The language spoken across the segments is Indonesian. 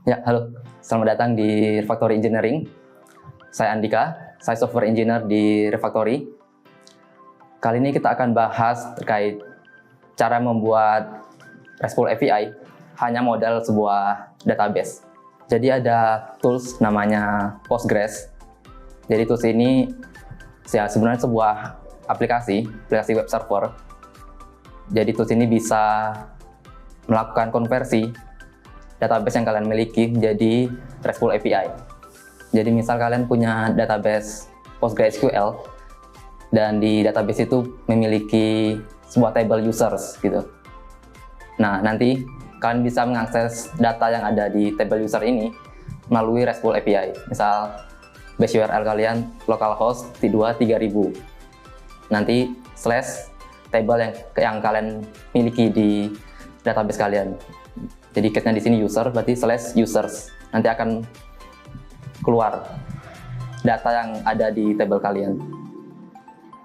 Ya, halo. Selamat datang di Refactory Engineering. Saya Andika, saya software engineer di Refactory. Kali ini kita akan bahas terkait cara membuat RESTful API hanya model sebuah database. Jadi ada tools namanya Postgres. Jadi tools ini ya sebenarnya sebuah aplikasi web server. Jadi tools ini bisa melakukan konversi database yang kalian miliki menjadi RESTful API. Jadi misal kalian punya database PostgreSQL dan di database itu memiliki sebuah table users gitu. Nah, nanti kalian bisa mengakses data yang ada di table user ini melalui RESTful API. Misal base URL kalian localhost 3000. Nanti slash table yang kalian miliki di database kalian. Jadi case-nya di sini user, berarti slash users. Nanti akan keluar data yang ada di table kalian.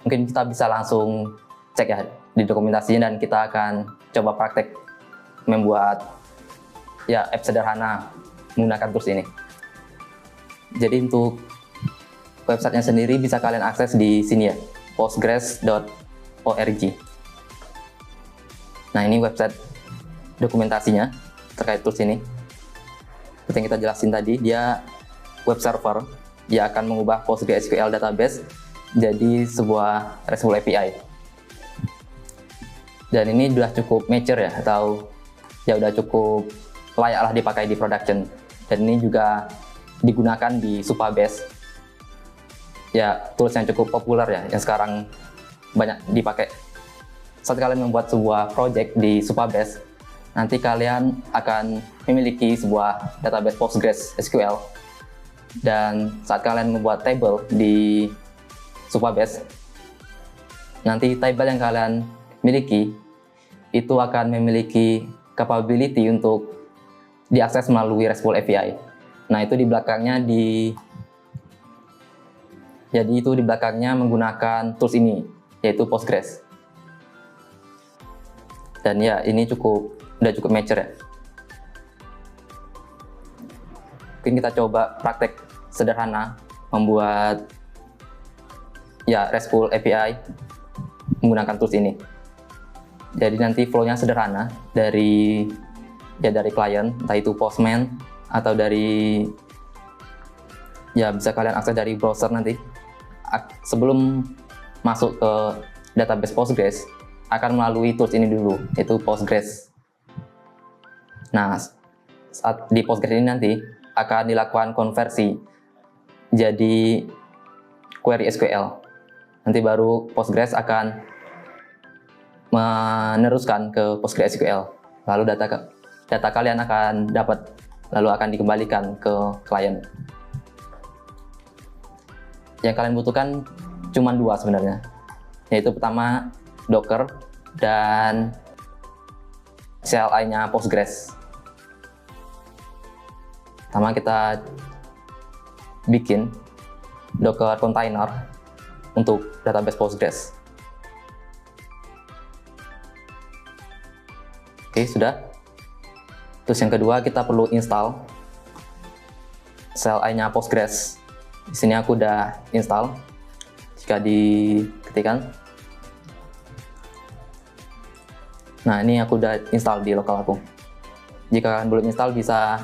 Mungkin kita bisa langsung cek ya di dokumentasinya dan kita akan coba praktek membuat ya app sederhana menggunakan tools ini. Jadi untuk websitenya sendiri bisa kalian akses di sini ya, postgres.org. Nah, ini website dokumentasinya terkait tools ini. Seperti yang kita jelasin tadi, dia web server. Dia akan mengubah PostgreSQL database jadi sebuah RESTful API. Dan ini sudah cukup mature ya, atau ya udah cukup layak lah dipakai di production. Dan ini juga digunakan di Supabase. Ya, tools yang cukup populer ya, yang sekarang banyak dipakai. Saat kalian membuat sebuah project di Supabase, nanti kalian akan memiliki sebuah database PostgreSQL, dan saat kalian membuat table di Supabase, nanti table yang kalian miliki itu akan memiliki capability untuk diakses melalui RESTful API. Nah, itu di belakangnya jadi itu di belakangnya menggunakan tools ini, yaitu Postgres. Dan ya, ini udah cukup mature ya. Mungkin kita coba praktek sederhana membuat ya RESTful API menggunakan tools ini. Jadi nanti flow-nya sederhana dari klien, entah itu Postman atau dari ya bisa kalian akses dari browser nanti. Sebelum masuk ke database Postgres akan melalui tools ini dulu, yaitu Postgres. Nah, saat di Postgres ini nanti akan dilakukan konversi jadi query SQL. Nanti baru Postgres akan meneruskan ke PostgreSQL. Lalu data kalian akan dapat, lalu akan dikembalikan ke klien. Yang kalian butuhkan cuma dua sebenarnya, yaitu pertama Docker dan CLI-nya Postgres. Pertama kita bikin Docker container untuk database Postgres. Oke, sudah. Terus yang kedua kita perlu install CLI-nya Postgres. Di sini aku udah install. Jika diketikkan. Nah, ini aku udah install di lokal aku. Jika kalian belum install, bisa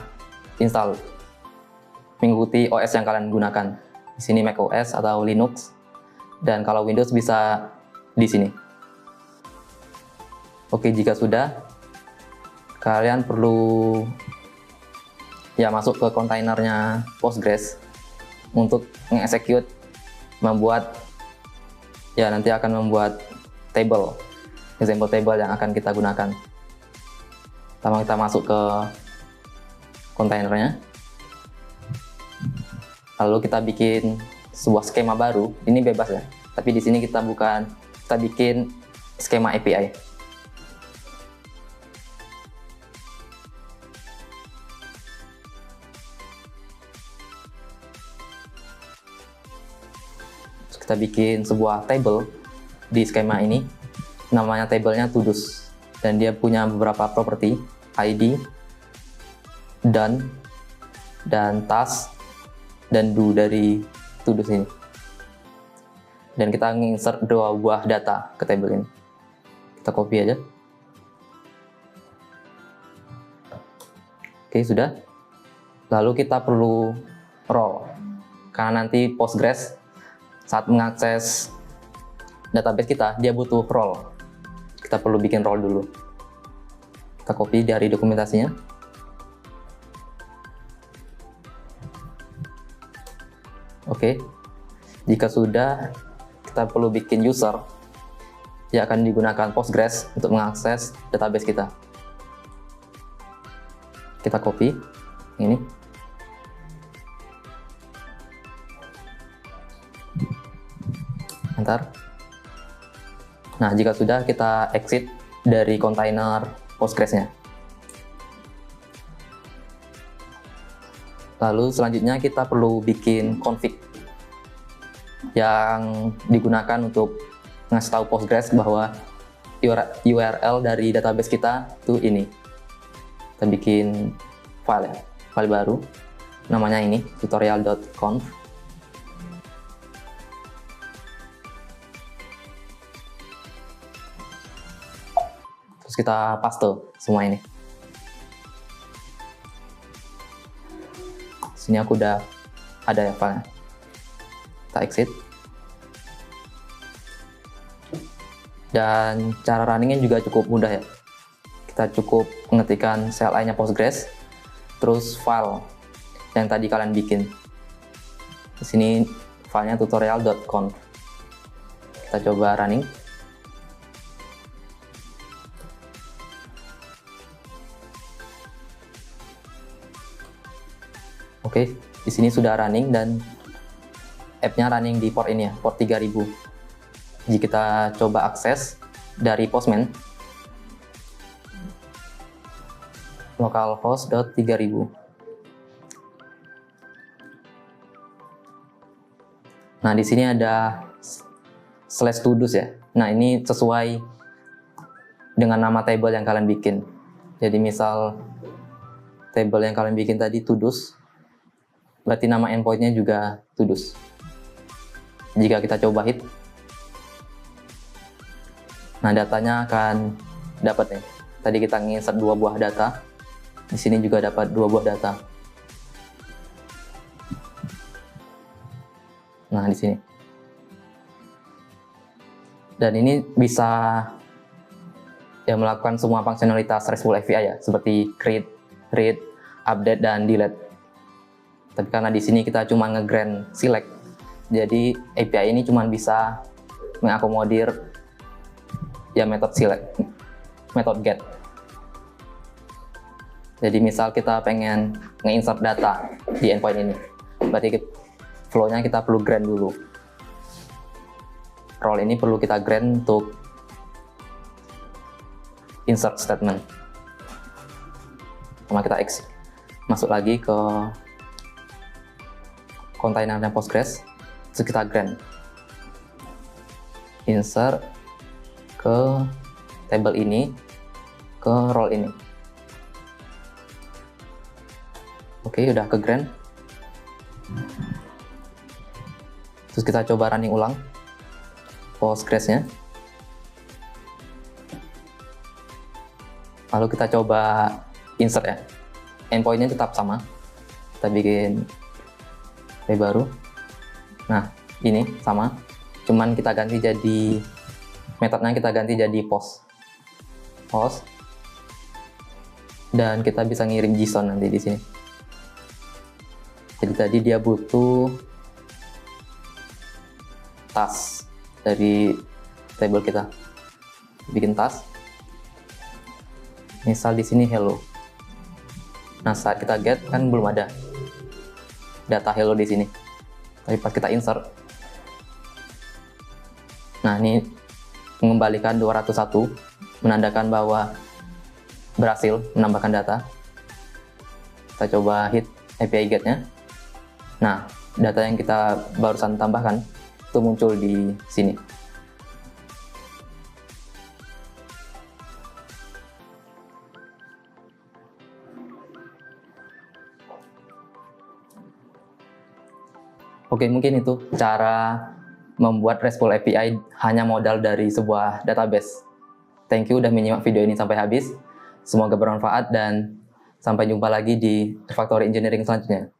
install mengikuti OS yang kalian gunakan. Di sini Mac OS atau Linux, dan kalau Windows bisa di sini. Oke, jika sudah, kalian perlu ya masuk ke kontainernya Postgres untuk nge-execute, membuat ya nanti akan membuat table, example table yang akan kita gunakan. Pertama kita masuk ke kontainernya, lalu kita bikin sebuah skema baru. Ini bebas ya, tapi di sini kita bikin skema API. Terus kita bikin sebuah table di skema ini, namanya tablenya todos, dan dia punya beberapa properti, ID, done, dan task dan do dari to-do ini. Dan kita insert 2 buah data ke table ini. Kita copy aja. Oke, sudah. Lalu kita perlu role. Karena nanti Postgres saat mengakses database kita, dia butuh role. Kita perlu bikin role dulu. Kita copy dari dokumentasinya. Oke. Jika sudah, kita perlu bikin user yang akan digunakan Postgres untuk mengakses database kita. Kita copy ini. Enter. Nah, jika sudah, kita exit dari kontainer Postgres-nya. Lalu selanjutnya kita perlu bikin config yang digunakan untuk ngasih tahu Postgres bahwa URL dari database kita itu ini. Kita bikin file ya, file baru, namanya ini tutorial.conf. Terus kita paste semua ini. Sini aku udah ada ya filenya. Kita exit. Dan cara runningnya juga cukup mudah ya. Kita cukup mengetikkan CLI-nya Postgres, terus file yang tadi kalian bikin. Di sini filenya tutorial.conf. Kita coba running. Oke, di sini sudah running dan app-nya running di port ini ya, port 3000. Jika kita coba akses dari Postman, localhost.3000. Nah, di sini ada /todos ya. Nah, ini sesuai dengan nama table yang kalian bikin. Jadi misal table yang kalian bikin tadi todos, berarti nama endpoint-nya juga todos. Jika kita coba hit, nah datanya akan dapat nih. Tadi kita insert 2 buah data. Di sini juga dapat 2 buah data. Nah, di sini. Dan ini bisa ya melakukan semua fungsionalitas RESTful API ya, seperti create, read, update, dan delete. Tapi karena di sini kita cuma nge-grant select, jadi API ini cuma bisa mengakomodir ya metode select, metode get. Jadi misal kita pengen nge-insert data di endpoint ini, berarti flow-nya kita perlu grant dulu. Role ini perlu kita grant untuk insert statement. Sama kita exit. Masuk lagi ke kontainernya Postgres, terus kita grant. Insert ke table ini, ke role ini. Oke, udah ke grant. Terus kita coba running ulang Postgres-nya. Lalu kita coba insert ya. Endpoint-nya tetap sama. Kita bikin file baru. Nah, ini sama. Cuman kita ganti jadi metodenya, kita ganti jadi post. Post. Dan kita bisa ngirim JSON nanti di sini. Jadi tadi dia butuh task dari table kita. Bikin task. Misal di sini hello. Nah, saat kita get kan belum ada data hello di sini. Tapi pas kita insert, nah ini mengembalikan 201, menandakan bahwa berhasil menambahkan data. Kita coba hit API get-nya. Nah, data yang kita barusan tambahkan itu muncul di sini. Oke, mungkin itu cara membuat RESTful API hanya modal dari sebuah database. Thank you udah menyimak video ini sampai habis. Semoga bermanfaat dan sampai jumpa lagi di Refactory Engineering selanjutnya.